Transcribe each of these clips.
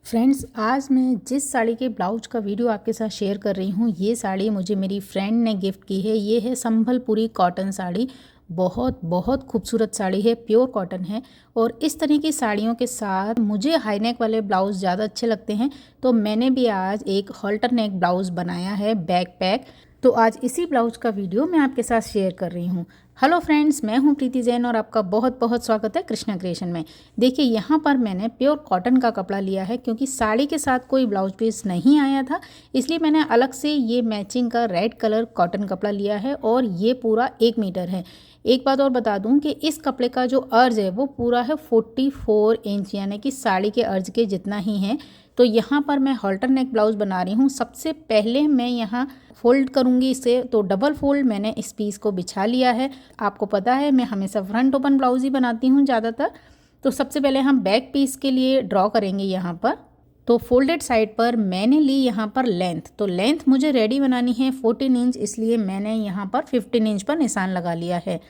Friends, आज मैं जिस साड़ी के ब्लाउज का वीडियो आपके साथ शेयर कर रही हूँ, ये साड़ी मुझे मेरी फ्रेंड ने गिफ्ट की है। ये है संबलपुरी कॉटन साड़ी। बहुत बहुत खूबसूरत साड़ी है, प्योर कॉटन है। और इस तरह की साड़ियों के साथ मुझे हाई नेक वाले ब्लाउज ज़्यादा अच्छे लगते हैं, तो मैंने भी आज एक हॉल्टर नेक ब्लाउज बनाया है, बैक पैक। तो आज इसी ब्लाउज का वीडियो मैं आपके साथ शेयर कर रही हूँ। हेलो फ्रेंड्स, मैं हूँ प्रीति जैन और आपका बहुत बहुत स्वागत है कृष्णा क्रिएशन में। देखिए, यहाँ पर मैंने प्योर कॉटन का कपड़ा लिया है, क्योंकि साड़ी के साथ कोई ब्लाउज पीस नहीं आया था, इसलिए मैंने अलग से ये मैचिंग का रेड कलर कॉटन कपड़ा लिया है। और ये पूरा 1 मीटर है। एक बात और बता दूं कि इस कपड़े का जो अर्ज है वो पूरा है 44 इंच, यानी कि साड़ी के अर्ज के जितना ही है। तो यहाँ पर मैं हॉल्टर नेक ब्लाउज बना रही हूँ। सबसे पहले मैं यहाँ फोल्ड करूँगी इसे, तो डबल फोल्ड मैंने इस पीस को बिछा लिया है। आपको पता है मैं हमेशा फ्रंट ओपन ब्लाउज ही बनाती हूँ ज़्यादातर। तो सबसे पहले हम बैक पीस के लिए ड्रॉ करेंगे यहाँ पर। तो फोल्डेड साइड पर मैंने ली यहाँ पर लेंथ, तो लेंथ मुझे रेडी बनानी है 14 इंच, इसलिए मैंने यहाँ पर 15 इंच पर निशान लगा लिया है।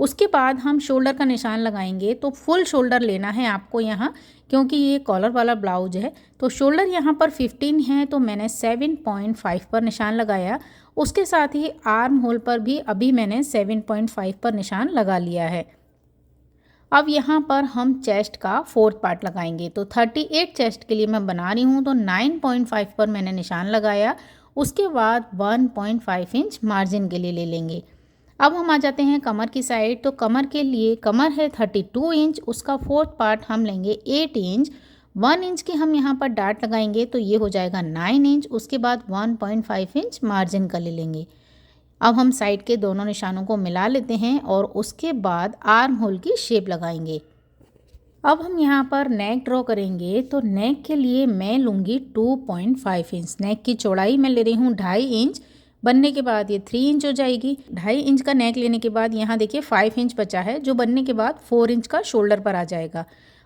उसके बाद हम शोल्डर का निशान लगाएंगे, तो फुल शोल्डर लेना है आपको यहाँ, क्योंकि ये कॉलर वाला ब्लाउज है। तो शोल्डर यहाँ पर 15 है, तो मैंने 7.5 पर निशान लगाया। उसके साथ ही आर्म होल पर भी अभी मैंने 7.5 पर निशान लगा लिया है। अब यहाँ पर हम चेस्ट का 4th पार्ट लगाएंगे। तो 38 चेस्ट के लिए मैं बना रही हूँ, तो 9.5 पर मैंने निशान लगाया। उसके बाद 1.5 इंच मार्जिन के लिए ले लेंगे। अब हम आ जाते हैं कमर की साइड। तो कमर के लिए, कमर है 32 इंच, उसका 4th पार्ट हम लेंगे 8 इंच। 1 इंच की हम यहाँ पर डाट लगाएंगे, तो ये हो जाएगा 9 इंच। उसके बाद 1.5 इंच मार्जिन का ले लेंगे। अब हम साइड के दोनों निशानों को मिला लेते हैं और उसके बाद आर्म होल की शेप लगाएंगे। अब हम यहाँ पर नेक ड्रॉ करेंगे। तो नेक के लिए मैं लूँगी 2.5 इंच। नेक की चौड़ाई मैं ले रही हूँ 2.5 इंच। बनने के बाद ये 3 इंच हो जाएगी। 2.5 इंच का नेक लेने के बाद यहाँ देखिए 5 इंच बचा है, जो बनने के बाद 4 इंच का शोल्डर पर आ जाएगा।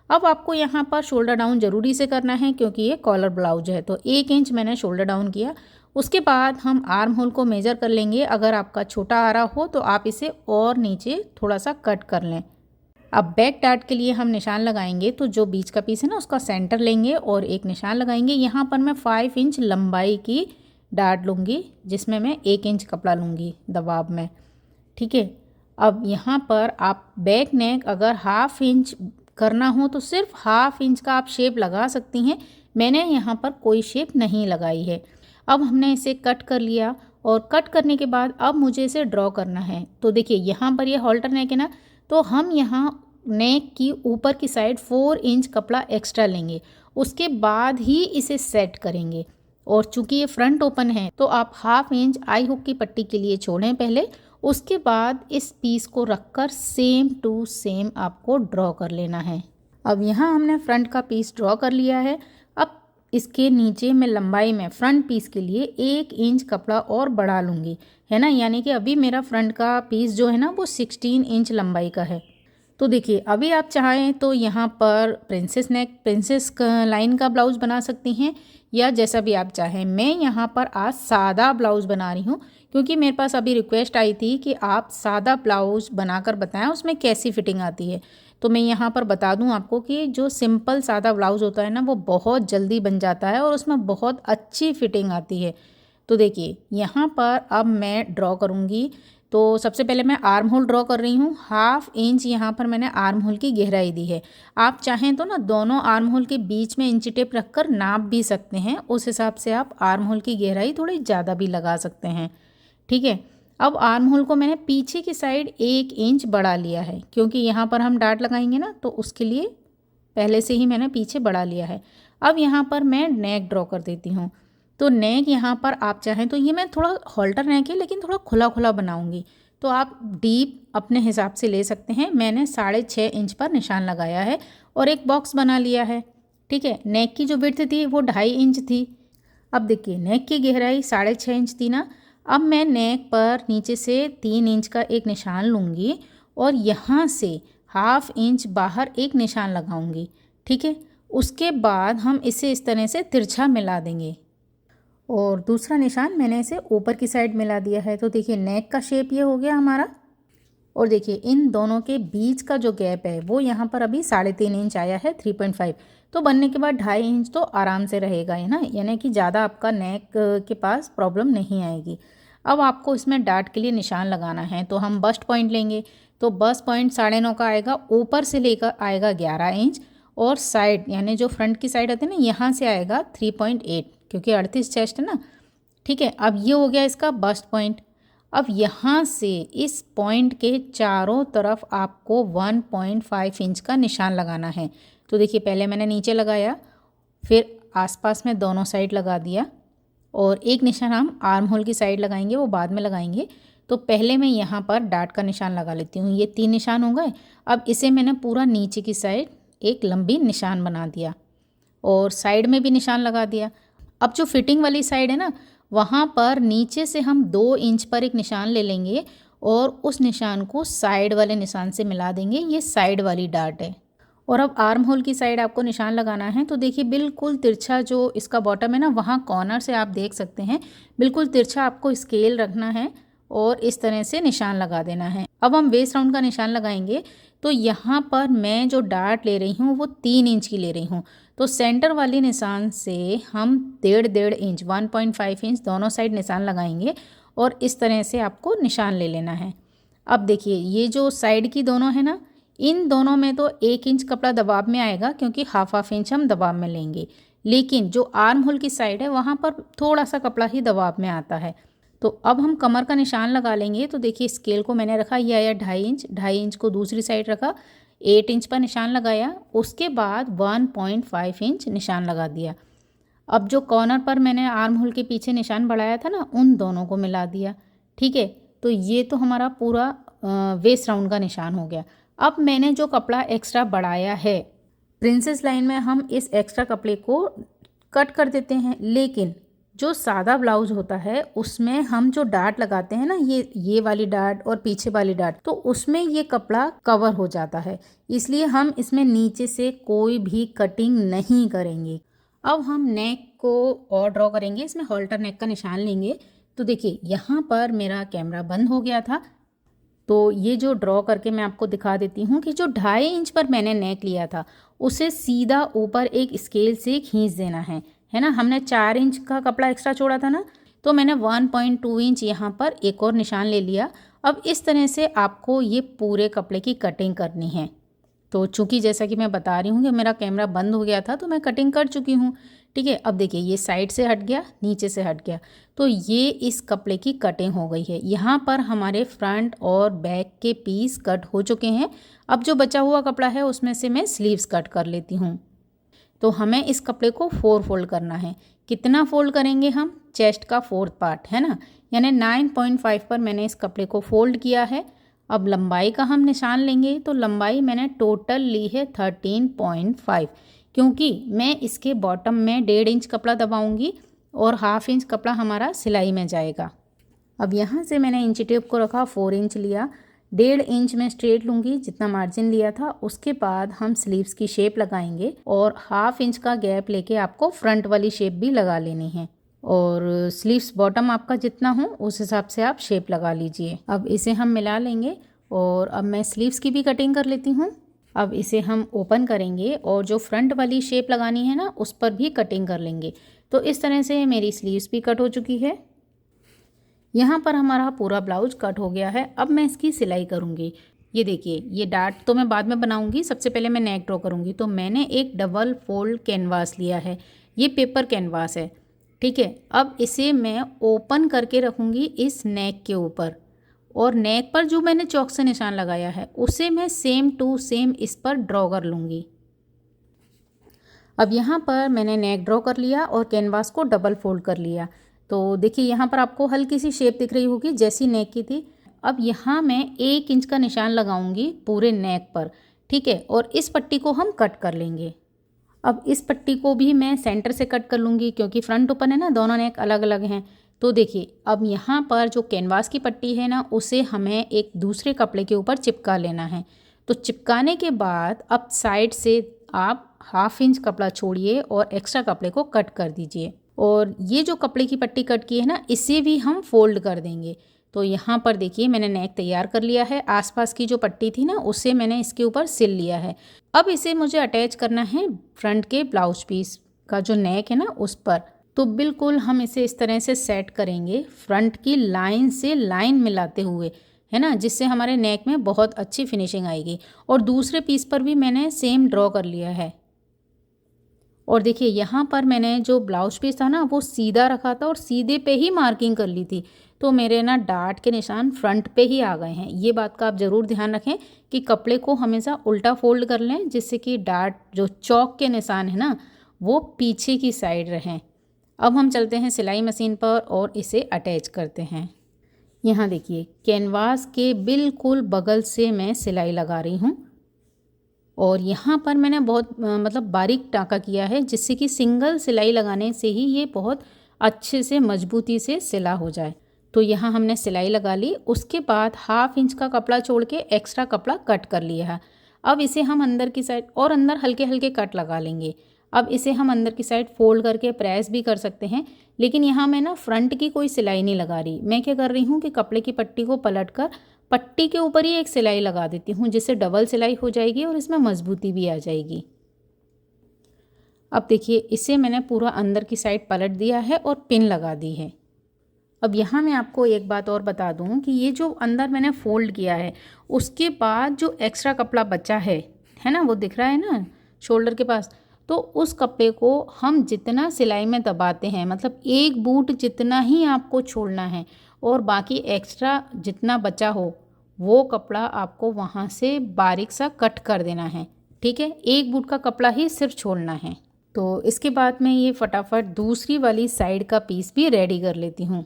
अब आपको यहाँ पर शोल्डर डाउन ज़रूरी से करना है, क्योंकि ये कॉलर ब्लाउज है। तो 1 इंच मैंने शोल्डर डाउन किया। उसके बाद हम आर्म होल को मेज़र कर लेंगे। अगर आपका छोटा आ रहा हो तो आप इसे और नीचे थोड़ा सा कट कर लें। अब बैक डार्ट के लिए हम निशान लगाएंगे। तो जो बीच का पीस है ना, उसका सेंटर लेंगे और एक निशान लगाएंगे। यहाँ पर मैं 5 इंच लंबाई की डार्ट लूँगी, जिसमें मैं 1 इंच कपड़ा लूँगी दबाव में। ठीक है। अब यहाँ पर आप बैक नेक अगर 1/2 इंच करना हो तो सिर्फ 1/2 इंच का आप शेप लगा सकती हैं। मैंने यहाँ पर कोई शेप नहीं लगाई है। अब हमने इसे कट कर लिया, और कट करने के बाद अब मुझे इसे ड्रॉ करना है। तो देखिए, यहाँ पर ये हॉल्टर नेक है ना, तो हम यहाँ नेक की ऊपर की साइड 4 इंच कपड़ा एक्स्ट्रा लेंगे। उसके बाद ही इसे सेट करेंगे। और चूंकि ये फ्रंट ओपन है, तो आप 1/2 इंच आई हुक की पट्टी के लिए छोड़ें पहले। उसके बाद इस पीस को रखकर सेम टू सेम आपको ड्रॉ कर लेना है। अब यहाँ हमने फ्रंट का पीस ड्रॉ कर लिया है। अब इसके नीचे मैं लंबाई में फ्रंट पीस के लिए 1 इंच कपड़ा और बढ़ा लूँगी, है ना। यानी कि अभी मेरा फ्रंट का पीस जो है ना, वो 16 इंच लंबाई का है। तो देखिए, अभी आप चाहें तो यहाँ पर प्रिंसेस नेक, प्रिंसेस लाइन का ब्लाउज़ बना सकती हैं, या जैसा भी आप चाहें। मैं यहाँ पर आज सादा ब्लाउज़ बना रही हूँ, क्योंकि मेरे पास अभी रिक्वेस्ट आई थी कि आप सादा ब्लाउज़ बनाकर बताएं उसमें कैसी फिटिंग आती है। तो मैं यहाँ पर बता दूँ आपको कि जो सिंपल सादा ब्लाउज़ होता है ना, वो बहुत जल्दी बन जाता है और उसमें बहुत अच्छी फिटिंग आती है। तो देखिए, यहाँ पर अब मैं ड्रॉ करूँगी। तो सबसे पहले मैं आर्म होल ड्रॉ कर रही हूँ। 1/2 इंच यहाँ पर मैंने आर्म होल की गहराई दी है। आप चाहें तो ना दोनों आर्म होल के बीच में इंची टेप रखकर नाप भी सकते हैं। उस हिसाब से आप आर्म होल की गहराई थोड़ी ज़्यादा भी लगा सकते हैं। ठीक है। अब आर्म होल को मैंने पीछे की साइड 1 इंच बढ़ा लिया है, क्योंकि यहाँ पर हम डाट लगाएंगे ना, तो उसके लिए पहले से ही मैंने पीछे बढ़ा लिया है। अब यहाँ पर मैं नेक ड्रॉ कर देती हूँ। तो नेक यहाँ पर आप चाहें तो, ये मैं थोड़ा हॉल्टर नेक है लेकिन थोड़ा खुला खुला बनाऊंगी, तो आप डीप अपने हिसाब से ले सकते हैं। मैंने 6.5 इंच पर निशान लगाया है और एक बॉक्स बना लिया है। ठीक है। नेक की जो विड्थ थी वो 2.5 इंच थी। अब देखिए, नेक की गहराई 6.5 इंच थी ना। अब मैं नेक पर नीचे से 3 इंच का एक निशान लूँगी और यहाँ से 1/2 इंच बाहर एक निशान लगाऊंगी। ठीक है। उसके बाद हम इसे इस तरह से तिरछा मिला देंगे, और दूसरा निशान मैंने इसे ऊपर की साइड मिला दिया है। तो देखिए, नेक का शेप ये हो गया हमारा। और देखिए, इन दोनों के बीच का जो गैप है वो यहाँ पर अभी 3.5 इंच आया है, 3.5। तो बनने के बाद 2.5 इंच तो आराम से रहेगा, है ना, यानी कि ज़्यादा आपका नेक के पास प्रॉब्लम नहीं आएगी। अब आपको इसमें डार्ट के लिए निशान लगाना है, तो हम बस्ट पॉइंट लेंगे। तो बस्ट पॉइंट 9.5 का आएगा, ऊपर से लेकर आएगा 11 इंच और साइड यानी जो फ्रंट की साइड आती है ना, यहाँ से आएगा 3.8, क्योंकि 38 चेस्ट है ना। ठीक है, अब ये हो गया इसका बस्ट पॉइंट। अब यहाँ से इस पॉइंट के चारों तरफ आपको 1.5 इंच का निशान लगाना है। तो देखिए, पहले मैंने नीचे लगाया, फिर आसपास में दोनों साइड लगा दिया, और एक निशान हम आर्म होल की साइड लगाएंगे, वो बाद में लगाएंगे। तो पहले मैं यहाँ पर डार्ट का निशान लगा लेती हूँ। ये 3 निशान हो गए। अब इसे मैंने पूरा नीचे की साइड एक लंबी निशान बना दिया और साइड में भी निशान लगा दिया। अब जो फिटिंग वाली साइड है ना, वहाँ पर नीचे से हम 2 इंच पर एक निशान ले लेंगे और उस निशान को साइड वाले निशान से मिला देंगे। ये साइड वाली डार्ट है। और अब आर्म होल की साइड आपको निशान लगाना है। तो देखिए, बिल्कुल तिरछा जो इसका बॉटम है ना, वहाँ कॉर्नर से आप देख सकते हैं, बिल्कुल तिरछा आपको स्केल रखना है और इस तरह से निशान लगा देना है। अब हम वेस्ट राउंड का निशान लगाएंगे। तो यहाँ पर मैं जो डार्ट ले रही हूँ वो 3 इंच की ले रही हूँ। तो सेंटर वाली निशान से हम 1.5 इंच 1.5 इंच दोनों साइड निशान लगाएंगे और इस तरह से आपको निशान ले लेना है। अब देखिए, ये जो साइड की दोनों है ना, इन दोनों में तो 1 इंच कपड़ा दबाव में आएगा, क्योंकि हाफ इंच हम दबाव में लेंगे। लेकिन जो आर्म होल की साइड है वहाँ पर थोड़ा सा कपड़ा ही दबाव में आता है। तो अब हम कमर का निशान लगा लेंगे। तो देखिए, स्केल को मैंने रखा, ये आया 2.5 इंच को दूसरी साइड रखा, 8 इंच पर निशान लगाया, उसके बाद 1.5 इंच निशान लगा दिया। अब जो कॉर्नर पर मैंने आर्म होल के पीछे निशान बढ़ाया था ना, उन दोनों को मिला दिया। ठीक है, तो ये तो हमारा पूरा वेस्ट राउंड का निशान हो गया। अब मैंने जो कपड़ा एक्स्ट्रा बढ़ाया है, प्रिंसेस लाइन में हम इस एक्स्ट्रा कपड़े को कट कर देते हैं, लेकिन जो सादा ब्लाउज होता है उसमें हम जो डार्ट लगाते हैं ना, ये वाली डार्ट और पीछे वाली डार्ट, तो उसमें ये कपड़ा कवर हो जाता है, इसलिए हम इसमें नीचे से कोई भी कटिंग नहीं करेंगे। अब हम नेक को और ड्रॉ करेंगे। इसमें हॉल्टर नेक का निशान लेंगे। तो देखिए, यहाँ पर मेरा कैमरा बंद हो गया था, तो ये जो ड्रॉ करके मैं आपको दिखा देती हूँ कि जो 2.5 इंच पर मैंने नेक लिया था उसे सीधा ऊपर एक स्केल से खींच देना है ना। हमने 4 इंच का कपड़ा एक्स्ट्रा छोड़ा था ना, तो मैंने 1.2 इंच यहाँ पर एक और निशान ले लिया। अब इस तरह से आपको ये पूरे कपड़े की कटिंग करनी है। तो चूँकि जैसा कि मैं बता रही हूँ कि मेरा कैमरा बंद हो गया था, तो मैं कटिंग कर चुकी हूँ। ठीक है, अब देखिए, ये साइड से हट गया, नीचे से हट गया, तो ये इस कपड़े की कटिंग हो गई है। यहाँ पर हमारे फ्रंट और बैक के पीस कट हो चुके हैं। अब जो बचा हुआ कपड़ा है उसमें से मैं स्लीव्स कट कर लेती हूँ। तो हमें इस कपड़े को 4 फोल्ड करना है। कितना फोल्ड करेंगे हम? चेस्ट का 4th पार्ट, है ना, यानी 9.5 पर मैंने इस कपड़े को फोल्ड किया है। अब लंबाई का हम निशान लेंगे। तो लंबाई मैंने टोटल ली है 13.5, क्योंकि मैं इसके बॉटम में 1.5 इंच कपड़ा दबाऊंगी और हाफ इंच कपड़ा हमारा सिलाई में जाएगा। अब यहाँ से मैंने इंची टेप को रखा, 4 इंच लिया, 1.5 इंच में स्ट्रेट लूँगी जितना मार्जिन लिया था। उसके बाद हम स्लीव्स की शेप लगाएंगे और हाफ इंच का गैप लेके आपको फ्रंट वाली शेप भी लगा लेनी है, और स्लीव्स बॉटम आपका जितना हो उस हिसाब से आप शेप लगा लीजिए। अब इसे हम मिला लेंगे और अब मैं स्लीव्स की भी कटिंग कर लेती हूँ। अब इसे हम ओपन करेंगे और जो फ्रंट वाली शेप लगानी है ना, उस पर भी कटिंग कर लेंगे। तो इस तरह से मेरी स्लीव्स भी कट हो चुकी है। यहाँ पर हमारा पूरा ब्लाउज कट हो गया है। अब मैं इसकी सिलाई करूँगी। ये देखिए, ये डार्ट तो मैं बाद में बनाऊँगी, सबसे पहले मैं नेक ड्रॉ करूँगी। तो मैंने एक डबल फोल्ड कैनवास लिया है, ये पेपर कैनवास है। ठीक है, अब इसे मैं ओपन करके रखूँगी इस नेक के ऊपर, और नेक पर जो मैंने चौक से निशान लगाया है उसे मैं सेम टू सेम इस पर ड्रॉ कर लूँगी। अब यहाँ पर मैंने नेक ड्रॉ कर लिया और कैनवास को डबल फोल्ड कर लिया। तो देखिए, यहाँ पर आपको हल्की सी शेप दिख रही होगी जैसी नेक की थी। अब यहाँ मैं 1 इंच का निशान लगाऊंगी पूरे नेक पर। ठीक है, और इस पट्टी को हम कट कर लेंगे। अब इस पट्टी को भी मैं सेंटर से कट कर लूँगी, क्योंकि फ्रंट ओपन है ना, दोनों नेक अलग अलग हैं। तो देखिए, अब यहाँ पर जो कैनवास की पट्टी है ना, उसे हमें एक दूसरे कपड़े के ऊपर चिपका लेना है। तो चिपकाने के बाद अब साइड से आप हाफ इंच कपड़ा छोड़िए और एक्स्ट्रा कपड़े को कट कर दीजिए, और ये जो कपड़े की पट्टी कट की है ना, इसे भी हम फोल्ड कर देंगे। तो यहाँ पर देखिए मैंने नेक तैयार कर लिया है। आसपास की जो पट्टी थी ना उससे मैंने इसके ऊपर सिल लिया है। अब इसे मुझे अटैच करना है फ्रंट के ब्लाउज पीस का जो नेक है ना उस पर। तो बिल्कुल हम इसे इस तरह से सेट करेंगे फ्रंट की लाइन से लाइन मिलाते हुए, है ना, जिससे हमारे नेक में बहुत अच्छी फिनिशिंग आएगी। और दूसरे पीस पर भी मैंने सेम ड्रॉ कर लिया है। और देखिए यहाँ पर मैंने जो ब्लाउज पीस था ना वो सीधा रखा था और सीधे पे ही मार्किंग कर ली थी, तो मेरे ना डार्ट के निशान फ्रंट पे ही आ गए हैं। ये बात का आप ज़रूर ध्यान रखें कि कपड़े को हमेशा उल्टा फोल्ड कर लें, जिससे कि डार्ट जो चौक के निशान है ना वो पीछे की साइड रहें। अब हम चलते हैं सिलाई मशीन पर और इसे अटैच करते हैं। यहाँ देखिए कैनवास के बिल्कुल बगल से मैं सिलाई लगा रही हूँ और यहाँ पर मैंने बहुत मतलब बारीक टाँका किया है, जिससे कि सिंगल सिलाई लगाने से ही ये बहुत अच्छे से मजबूती से सिला हो जाए। तो यहाँ हमने सिलाई लगा ली। उसके बाद 1/2 इंच का कपड़ा छोड़ के एक्स्ट्रा कपड़ा कट कर लिया है। अब इसे हम अंदर की साइड और अंदर हल्के हल्के कट लगा लेंगे। अब इसे हम अंदर की साइड फोल्ड करके प्रेस भी कर सकते हैं, लेकिन यहाँ मैं ना फ्रंट की कोई सिलाई नहीं लगा रही। मैं क्या कर रही हूँ कि कपड़े की पट्टी को पलट कर पट्टी के ऊपर ही एक सिलाई लगा देती हूँ, जिससे डबल सिलाई हो जाएगी और इसमें मजबूती भी आ जाएगी। अब देखिए इसे मैंने पूरा अंदर की साइड पलट दिया है और पिन लगा दी है। अब यहाँ मैं आपको एक बात और बता दूँ कि ये जो अंदर मैंने फोल्ड किया है उसके बाद जो एक्स्ट्रा कपड़ा बचा है ना, वो दिख रहा है ना शोल्डर के पास, तो उस कपड़े को हम जितना सिलाई में दबाते हैं, मतलब एक बूट जितना ही आपको छोड़ना है और बाकी एक्स्ट्रा जितना बचा हो वो कपड़ा आपको वहाँ से बारीक सा कट कर देना है। ठीक है, एक बूट का कपड़ा ही सिर्फ छोड़ना है। तो इसके बाद मैं ये फटाफट दूसरी वाली साइड का पीस भी रेडी कर लेती हूँ।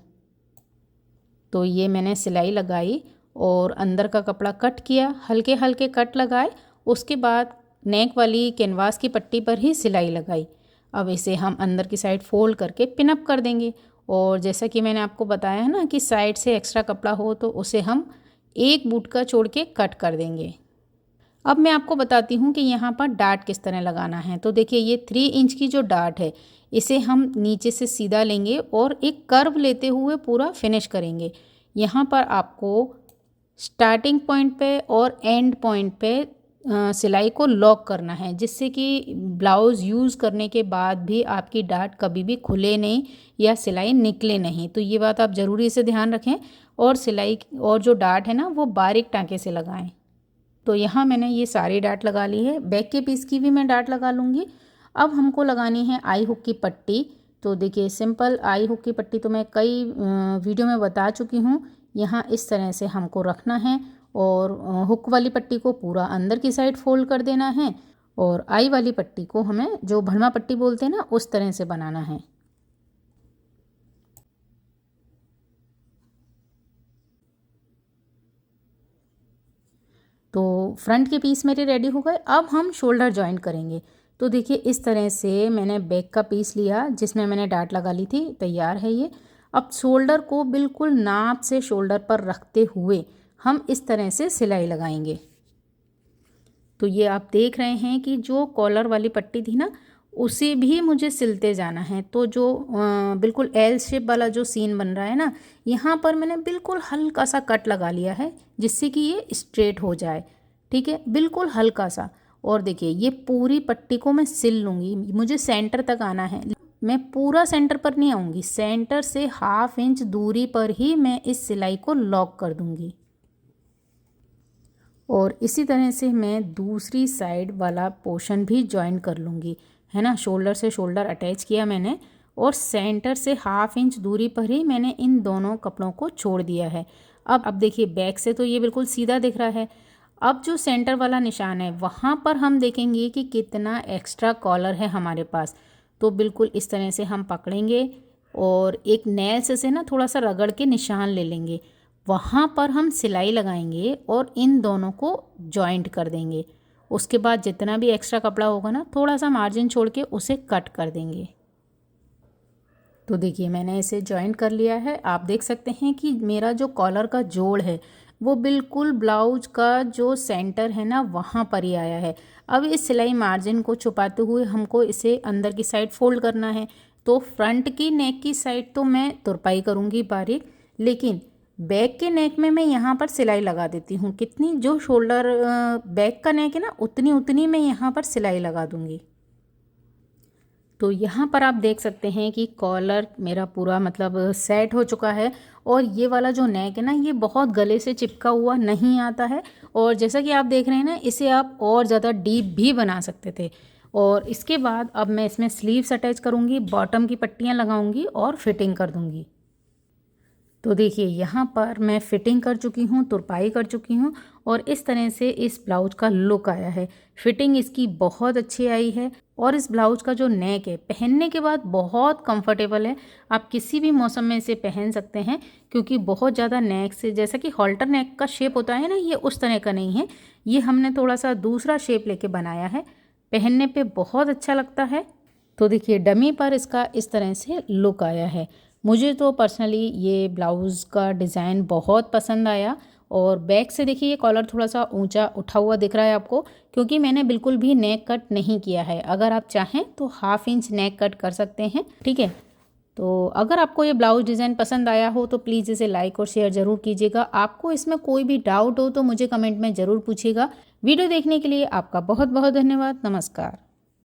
तो ये मैंने सिलाई लगाई और अंदर का कपड़ा कट किया, हल्के हल्के कट लगाए। उसके बाद नेक वाली कैनवास की पट्टी पर ही सिलाई लगाई। अब इसे हम अंदर की साइड फोल्ड करके पिनअप कर देंगे। और जैसा कि मैंने आपको बताया है ना कि साइड से एक्स्ट्रा कपड़ा हो तो उसे हम एक बूट का छोड़ के कट कर देंगे। अब मैं आपको बताती हूँ कि यहाँ पर डार्ट किस तरह लगाना है। तो देखिए ये 3 इंच की जो डार्ट है इसे हम नीचे से सीधा लेंगे और एक कर्व लेते हुए पूरा फिनिश करेंगे। यहाँ पर आपको स्टार्टिंग पॉइंट पे और एंड पॉइंट पे सिलाई को लॉक करना है, जिससे कि ब्लाउज़ यूज़ करने के बाद भी आपकी डार्ट कभी भी खुले नहीं या सिलाई निकले नहीं। तो ये बात आप ज़रूरी से ध्यान रखें और सिलाई और जो डार्ट है ना वो बारीक टाँके से लगाएं। तो यहाँ मैंने ये सारी डार्ट लगा ली है। बैक के पीस की भी मैं डार्ट लगा लूँगी। अब हमको लगानी है आई हुक की पट्टी। तो देखिए सिंपल आई हुक की पट्टी तो मैं कई वीडियो में बता चुकी हूँ। यहाँ इस तरह से हमको रखना है और हुक वाली पट्टी को पूरा अंदर की साइड फोल्ड कर देना है और आई वाली पट्टी को हमें जो भरमा पट्टी बोलते हैं ना उस तरह से बनाना है। तो फ्रंट के पीस मेरे रेडी हो गए। अब हम शोल्डर जॉइंट करेंगे। तो देखिए इस तरह से मैंने बैक का पीस लिया जिसमें मैंने डार्ट लगा ली थी, तैयार है ये। अब शोल्डर को बिल्कुल नाप से शोल्डर पर रखते हुए हम इस तरह से सिलाई लगाएंगे। तो ये आप देख रहे हैं कि जो कॉलर वाली पट्टी थी ना उसे भी मुझे सिलते जाना है। तो जो बिल्कुल एल शेप वाला जो सीन बन रहा है ना, यहाँ पर मैंने बिल्कुल हल्का सा कट लगा लिया है जिससे कि ये स्ट्रेट हो जाए। ठीक है, बिल्कुल हल्का सा। और देखिए ये पूरी पट्टी को मैं सिल लूँगी। मुझे सेंटर तक आना है, मैं पूरा सेंटर पर नहीं आऊँगी, सेंटर से 1/2 इंच दूरी पर ही मैं इस सिलाई को लॉक कर दूँगी। और इसी तरह से मैं दूसरी साइड वाला पोर्शन भी जॉइन कर लूँगी, है ना। शोल्डर से शोल्डर अटैच किया मैंने और सेंटर से 1/2 इंच दूरी पर ही मैंने इन दोनों कपड़ों को छोड़ दिया है। अब देखिए बैक से तो ये बिल्कुल सीधा दिख रहा है। अब जो सेंटर वाला निशान है वहाँ पर हम देखेंगे कि कितना एक्स्ट्रा कॉलर है हमारे पास। तो बिल्कुल इस तरह से हम पकड़ेंगे और एक नेल से ना थोड़ा सा रगड़ के निशान ले लेंगे। वहाँ पर हम सिलाई लगाएंगे और इन दोनों को जॉइंट कर देंगे। उसके बाद जितना भी एक्स्ट्रा कपड़ा होगा ना थोड़ा सा मार्जिन छोड़ के उसे कट कर देंगे। तो देखिए मैंने इसे जॉइंट कर लिया है। आप देख सकते हैं कि मेरा जो कॉलर का जोड़ है वो बिल्कुल ब्लाउज का जो सेंटर है ना वहाँ पर ही आया है। अब इस सिलाई मार्जिन को छुपाते हुए हमको इसे अंदर की साइड फोल्ड करना है। तो फ्रंट की नेक की साइड तो मैं तुरपाई करूँगी बारीक, लेकिन बैक के नेक में मैं यहाँ पर सिलाई लगा देती हूँ। कितनी, जो शोल्डर बैक का नेक है ना, उतनी उतनी मैं यहाँ पर सिलाई लगा दूँगी। तो यहाँ पर आप देख सकते हैं कि कॉलर मेरा पूरा मतलब सेट हो चुका है। और ये वाला जो नेक है ना, ये बहुत गले से चिपका हुआ नहीं आता है। और जैसा कि आप देख रहे हैं ना, इसे आप और ज़्यादा डीप भी बना सकते थे। और इसके बाद अब मैं इसमें स्लीव्स अटैच करूँगी, बॉटम की पट्टियाँ लगाऊँगी और फिटिंग कर दूँगी। तो देखिए यहाँ पर मैं फिटिंग कर चुकी हूँ, तुरपाई कर चुकी हूँ और इस तरह से इस ब्लाउज का लुक आया है। फिटिंग इसकी बहुत अच्छी आई है और इस ब्लाउज का जो नेक है, पहनने के बाद बहुत कंफर्टेबल है। आप किसी भी मौसम में इसे पहन सकते हैं, क्योंकि बहुत ज़्यादा नेक से, जैसा कि हॉल्टर नेक का शेप होता है ना, ये उस तरह का नहीं है। ये हमने थोड़ा सा दूसरा शेप लेके बनाया है। पहनने पे बहुत अच्छा लगता है। तो देखिए डमी पर इसका इस तरह से लुक आया है। मुझे तो पर्सनली ये ब्लाउज़ का डिज़ाइन बहुत पसंद आया। और बैक से देखिए ये कॉलर थोड़ा सा ऊंचा उठा हुआ दिख रहा है आपको, क्योंकि मैंने बिल्कुल भी नेक कट नहीं किया है। अगर आप चाहें तो 1/2 इंच नेक कट कर सकते हैं, ठीक है। तो अगर आपको ये ब्लाउज़ डिज़ाइन पसंद आया हो तो प्लीज़ इसे लाइक और शेयर ज़रूर कीजिएगा। आपको इसमें कोई भी डाउट हो तो मुझे कमेंट में ज़रूर पूछिएगा। वीडियो देखने के लिए आपका बहुत बहुत धन्यवाद। नमस्कार।